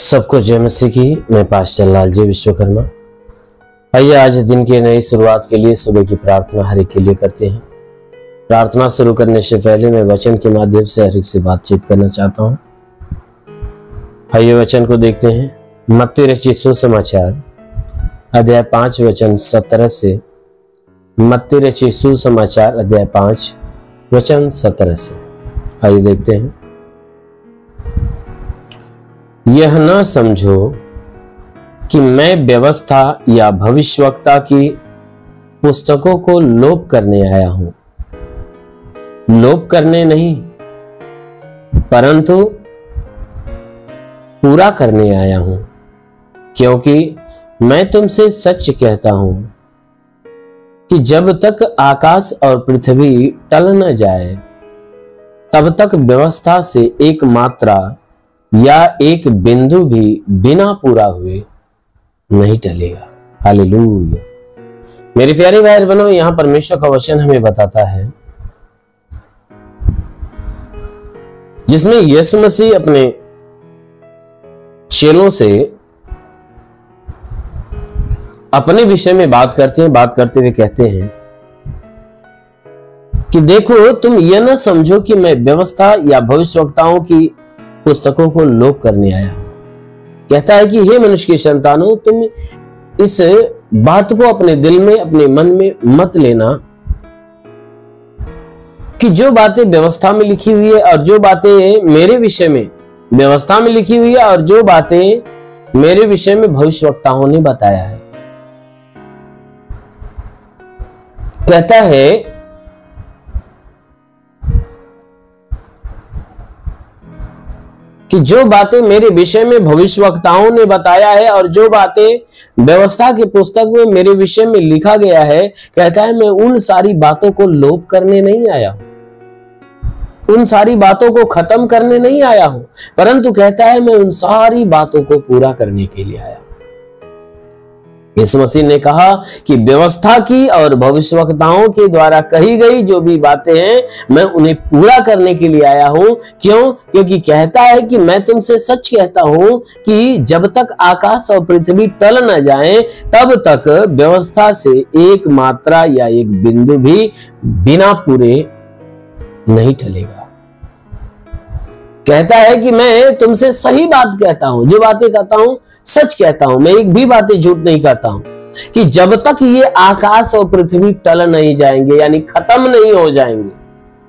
सबको जय मसीह की। मैं पास्टर लालजी विश्वकर्मा। आइए आज दिन की नई शुरुआत के लिए सुबह की प्रार्थना हर एक के लिए करते हैं। प्रार्थना शुरू करने से पहले मैं वचन के माध्यम से हर एक से बातचीत करना चाहता हूँ। आइए वचन को देखते हैं। मत्ती रचित सुसमाचार अध्याय 5 वचन 17 से। मत्ती रचित सुसमाचार अध्याय 5 वचन 17 से। आइए देखते हैं। यह न समझो कि मैं व्यवस्था या भविष्यवक्ता की पुस्तकों को लोप करने आया हूं। लोप करने नहीं, परंतु पूरा करने आया हूं, क्योंकि मैं तुमसे सच कहता हूं कि जब तक आकाश और पृथ्वी टल न जाए, तब तक व्यवस्था से एक मात्रा या एक बिंदु भी बिना पूरा हुए नहीं टलेगा। हालेलुया। मेरे प्यारे भाई बहनों, यहां परमेश्वर का वचन हमें बताता है, जिसमें यीशु मसीह अपने चेलों से अपने विषय में बात करते हुए कहते हैं कि देखो, तुम यह न समझो कि मैं व्यवस्था या भविष्यवक्ताओं की पुस्तकों को लोप करने आया। कहता है कि हे मनुष्य की संतानों, तुम इस बात को अपने दिल में, अपने मन में मत लेना कि जो बातें व्यवस्था में लिखी हुई है और जो बातें मेरे विषय में व्यवस्था में लिखी हुई है और जो बातें मेरे विषय में भविष्यवक्ताओं ने बताया है। कहता है कि जो बातें मेरे विषय में भविष्यवक्ताओं ने बताया है और जो बातें व्यवस्था की पुस्तक में मेरे विषय में लिखा गया है, कहता है मैं उन सारी बातों को लोप करने नहीं आया हूं, उन सारी बातों को खत्म करने नहीं आया हूं, परंतु कहता है मैं उन सारी बातों को पूरा करने के लिए आया हूं। यीशु मसीह ने कहा कि व्यवस्था की और भविष्यवक्ताओं के द्वारा कही गई जो भी बातें हैं, मैं उन्हें पूरा करने के लिए आया हूं। क्यों? क्योंकि कहता है कि मैं तुमसे सच कहता हूं कि जब तक आकाश और पृथ्वी टल न जाएं, तब तक व्यवस्था से एक मात्रा या एक बिंदु भी बिना पूरे नहीं टलेगा। कहता है कि मैं तुमसे सही बात कहता हूं, जो बातें कहता हूं सच कहता हूं, मैं एक भी बातें झूठ नहीं करता हूं, कि जब तक ये आकाश और पृथ्वी टल नहीं जाएंगे, यानी खत्म नहीं हो जाएंगे,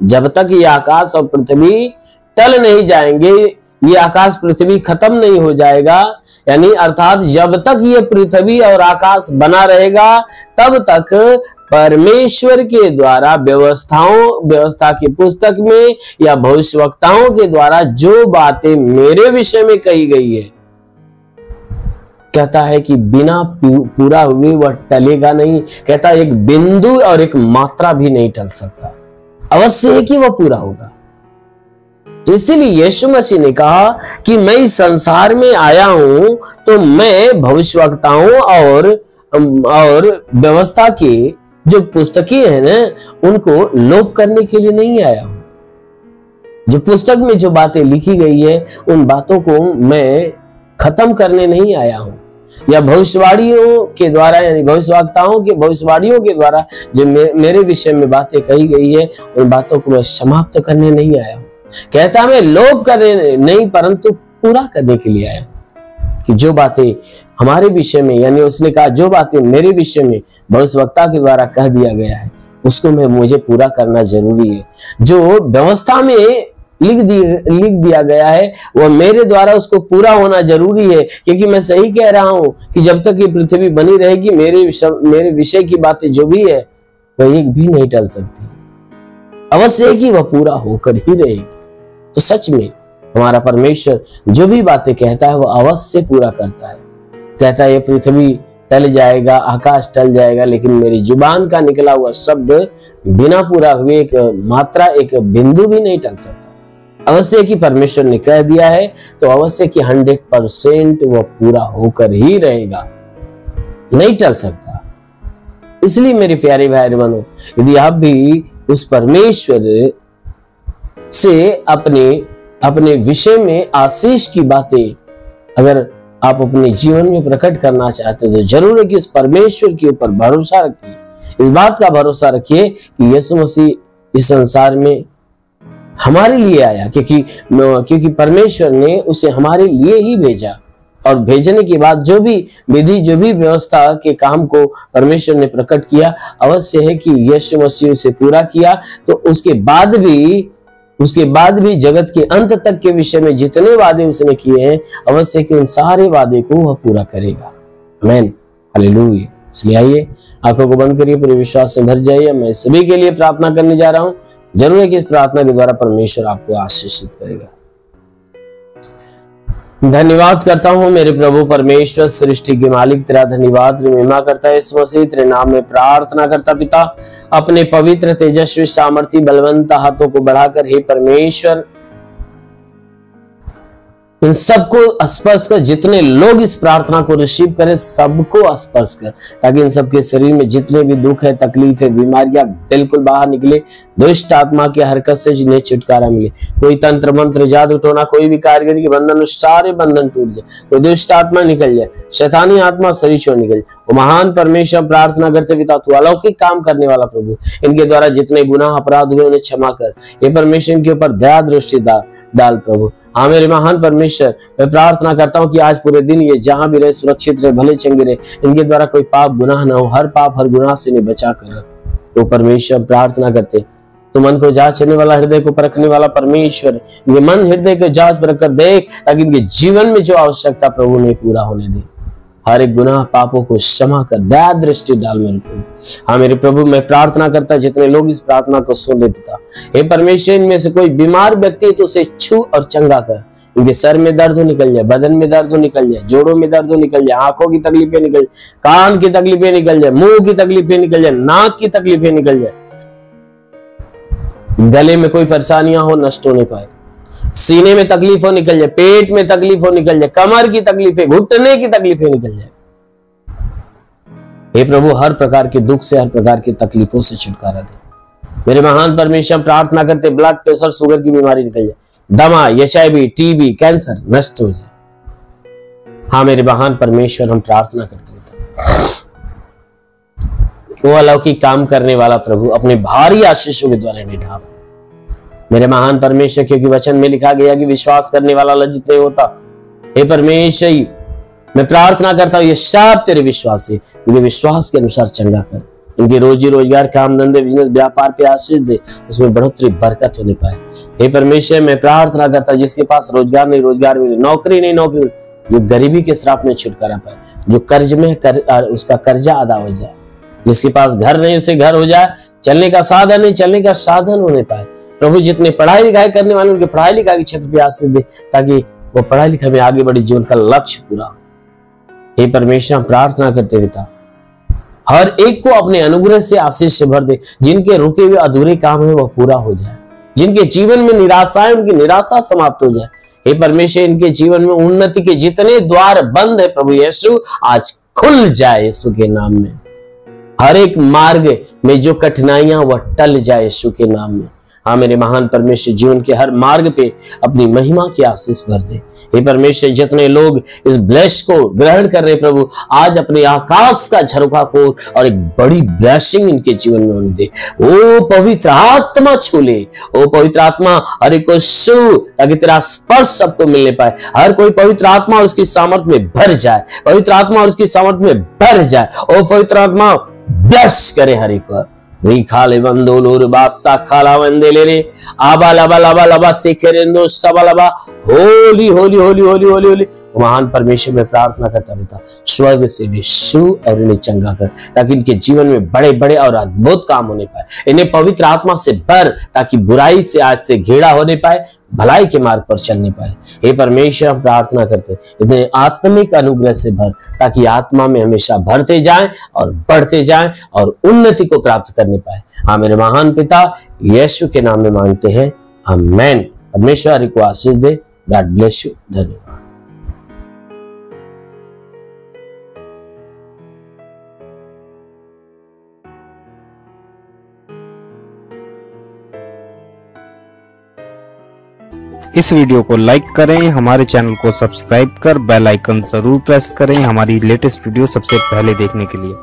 जब तक ये आकाश और पृथ्वी टल नहीं जाएंगे, ये आकाश पृथ्वी खत्म नहीं हो जाएगा, यानी अर्थात जब तक ये पृथ्वी और आकाश बना रहेगा, तब तक परमेश्वर के द्वारा व्यवस्था की पुस्तक में या भविष्यवक्ताओं के द्वारा जो बातें मेरे विषय में कही गई है, कहता है कि बिना पूरा हुए वह टलेगा नहीं। कहता है एक बिंदु और एक मात्रा भी नहीं टल सकता, अवश्य है कि वह पूरा होगा। तो इसीलिए यीशु मसीह ने कहा कि मैं इस संसार में आया हूं तो मैं भविष्यवक्ताओं और व्यवस्था के जो पुस्तकें हैं ना, उनको लोप करने के लिए नहीं आया हूं। जो पुस्तक में जो बातें लिखी गई है, उन बातों को मैं खत्म करने नहीं आया हूं, या भविष्यवाणियों के द्वारा, यानी भविष्यवक्ताओं के भविष्यवाणियों के द्वारा जो मेरे विषय में बातें कही गई है, उन बातों को मैं समाप्त करने नहीं आया हूं। कहता मैं लोप करने नहीं, परंतु पूरा करने के लिए आया कि जो बातें हमारे विषय में, यानी उसने कहा जो बातें मेरे विषय में भविष्यवक्ता के द्वारा कह दिया गया है, उसको मुझे पूरा करना जरूरी है। जो व्यवस्था में लिख दिया गया है, वह मेरे द्वारा उसको पूरा होना जरूरी है, क्योंकि मैं सही कह रहा हूं कि जब तक ये पृथ्वी बनी रहेगी, मेरे विषय की बातें जो भी है वह एक भी नहीं टल सकती, अवश्य है कि वह पूरा होकर ही रहेगी। तो सच में हमारा परमेश्वर जो भी बातें कहता है वह अवश्य पूरा करता है। कहता है ये पृथ्वी टल जाएगा, आकाश टल जाएगा, लेकिन मेरी जुबान का निकला हुआ शब्द बिना पूरा हुए एक मात्रा, एक बिंदु भी नहीं टल सकता। अवश्य कि परमेश्वर ने कह दिया है तो अवश्य कि 100% वह पूरा होकर ही रहेगा, नहीं टल सकता। इसलिए मेरे प्यारे भाई बहनों, यदि आप भी उस परमेश्वर से अपने विषय में आशीष की बातें अगर आप अपने जीवन में प्रकट करना चाहते हो तो जरूर है कि उस परमेश्वर के ऊपर भरोसा रखिए, इस बात का भरोसा रखिए कि यीशु मसीह इस संसार में हमारे लिए आया, क्योंकि परमेश्वर ने उसे हमारे लिए ही भेजा। और भेजने के बाद जो भी विधि, जो भी व्यवस्था के काम को परमेश्वर ने प्रकट किया, अवश्य है कि यीशु मसीह उसे पूरा किया। तो उसके बाद भी जगत के अंत तक के विषय में जितने वादे उसने किए हैं, अवश्य कि उन सारे वादे को वह पूरा करेगा। आमीन, हालेलुया। इसलिए आइए आंखों को बंद करिए, पूरे विश्वास से भर जाइए। मैं सभी के लिए प्रार्थना करने जा रहा हूं। जरूर है कि इस प्रार्थना के द्वारा परमेश्वर आपको आशीषित करेगा। धन्यवाद करता हूं मेरे प्रभु परमेश्वर, सृष्टि के मालिक, तेरा धन्यवाद महिमा करता है इस मसीह, तेरे नाम में प्रार्थना करता पिता, अपने पवित्र तेजस्वी सामर्थी बलवंत हाथों को बढ़ाकर हे परमेश्वर इन सबको स्पर्श कर, जितने लोग इस प्रार्थना को रिसीव करें सबको स्पर्श कर, ताकि इन सबके शरीर में जितने भी दुख है, तकलीफ है, बीमारियां बिल्कुल बाहर निकले, दुष्ट आत्मा की हरकत से जिन्हें छुटकारा मिले। कोई तंत्र मंत्र जादू टोना, कोई भी कारीगरी के बंधन, सारे बंधन टूट जाए, कोई दुष्ट आत्मा निकल जाए, शैतानी आत्मा शरीर छोड़ निकल जाए। वो महान परमेश्वर प्रार्थना करते पिता, तू अलौकिक काम करने वाला प्रभु, इनके द्वारा जितने गुनाह अपराध हुए उन्हें क्षमा कर, ये परमेश्वर इनके ऊपर दया दृष्टि डाल प्रभु। हाँ मेरे महान परमेश्वर, मैं प्रार्थना करता हूँ कि आज पूरे दिन ये जहां भी रहे सुरक्षित रहे, भले चंगे रहे, इनके द्वारा कोई पाप गुनाह ना हो, हर पाप हर गुनाह से इन्हें बचा कर रख। तो परमेश्वर प्रार्थना करते, तो मन को जांचने वाला, हृदय को परखने वाला परमेश्वर, ये मन हृदय को जांच परख कर देख, ताकि इनके जीवन में जो आवश्यकता प्रभु ने पूरा होने दे। हर एक गुनाह पापों को क्षमा कर, दया दृष्टि डाल मेरे प्रभु। हाँ मेरे प्रभु, मैं प्रार्थना करता जितने लोग इस प्रार्थना को सुन रहे पिता, हे परमेश्वर इनमें से कोई बीमार व्यक्ति है तो उसे छू और चंगा कर। इनके सर में दर्द हो निकल जाए, बदन में दर्द हो निकल जाए, जोड़ों में दर्द हो निकल जाए, आंखों की तकलीफें निकल जाए, कान की तकलीफें निकल जाए, मुंह की तकलीफें निकल जाए, नाक की तकलीफें निकल जाए, गले में कोई परेशानियां हो नष्ट होने पाए, सीने में तकलीफ हो निकल जाए, पेट में तकलीफ हो निकल जाए, कमर की तकलीफें, घुटने की तकलीफें निकल जाए। हे प्रभु, हर प्रकार के दुख से, हर प्रकार की तकलीफों से छुटकारा दे। मेरे महान परमेश्वर प्रार्थना करते ब्लड प्रेशर, शुगर की बीमारी निकल जाए, दमा, एचआईवी, टीबी, कैंसर नष्ट हो जाए। हाँ मेरे महान परमेश्वर, हम प्रार्थना करते हैं वो अलौकिक काम करने वाला प्रभु अपने भारी आशीषों के द्वारा इन्हें ढाप। मेरे महान परमेश्वर, क्योंकि वचन में लिखा गया कि विश्वास करने वाला लज्जित नहीं होता। हे परमेश्वर, मैं प्रार्थना करता हूं ये सब तेरे विश्वास से, इनके विश्वास के अनुसार चंगा कर, इनके रोजी रोजगार, काम धंधे, बिजनेस, व्यापार पे आशीष दे, उसमें बढ़ोतरी बरकत होने पाए। हे परमेश्वर, मैं प्रार्थना करता हूं जिसके पास रोजगार नहीं रोजगार मिले, नौकरी नहीं नौकरी मिले, जो गरीबी के श्राप में छुटकारा पाए, जो कर्ज में उसका कर्जा अदा हो जाए, जिसके पास घर नहीं उसे घर हो जाए, चलने का साधन नहीं चलने का साधन होने पाए। प्रभु, जितने पढ़ाई लिखाई करने वाले उनके पढ़ाई लिखाई के क्षेत्र पे आशीष दे, ताकि वो पढ़ाई लिखाई में आगे बढ़े, जीवन का लक्ष्य पूरा हो। हे परमेश्वर, हम प्रार्थना करते पिता, हर एक को अपने अनुग्रह से आशीष से भर दे, जिनके रुके हुए अधूरे काम है वह पूरा हो जाए, जिनके जीवन में निराशा है उनकी निराशा समाप्त हो जाए। हे परमेश्वर, इनके जीवन में उन्नति के जितने द्वार बंद है प्रभु यीशु आज खुल जाए यीशु के नाम में। हर एक मार्ग में जो कठिनाइयां वह टल जाए यीशु के नाम में। हाँ मेरे महान परमेश्वर, जीवन के हर मार्ग पे अपनी महिमा की आशीष भर दे। हे परमेश्वर, जितने लोग इस ब्लेस को ग्रहण कर रहे प्रभु, आज अपने आकाश का झरोखा खोल और एक बड़ी ब्लेसिंग इनके जीवन में होने दे। ओ पवित्र आत्मा छू ले, ओ पवित्र आत्मा हर एक को छू, ताकि तेरा स्पर्श सबको मिलने पाए। हर कोई पवित्र आत्मा और उसकी सामर्थ्य में भर जाए, पवित्र आत्मा और उसकी सामर्थ्य में भर जाए। ओ पवित्र आत्मा ब्लेस करे हर एक को। रिखाले बंदोलुर बासा खाला वंदेले रे आबा लबा लबा लबा सेखेरेंदो सबा लबा होली होली होली होली होली होली। महान परमेश्वर में प्रार्थना करता पिता, स्वर्ग से भी छू और इन्हें चंगा कर, ताकि इनके जीवन में बड़े बड़े और अद्भुत काम होने पाए। इन्हें पवित्र आत्मा से भर, ताकि बुराई से आज से घेरा होने पाए, भलाई के मार्ग पर चलने पाए। हे परमेश्वर, हम प्रार्थना करते इन्हें आत्मिक अनुग्रह से भर, ताकि आत्मा में हमेशा भरते जाएं और बढ़ते जाएं और उन्नति को प्राप्त करने पाए। हाँ मेरे महान पिता, यीशु के नाम में मांगते हैं, आमेन। परमेश्वर को आशीष दे। God bless you. धन्यवाद। इस वीडियो को लाइक करें, हमारे चैनल को सब्सक्राइब कर बेल आइकन जरूर प्रेस करें हमारी लेटेस्ट वीडियो सबसे पहले देखने के लिए।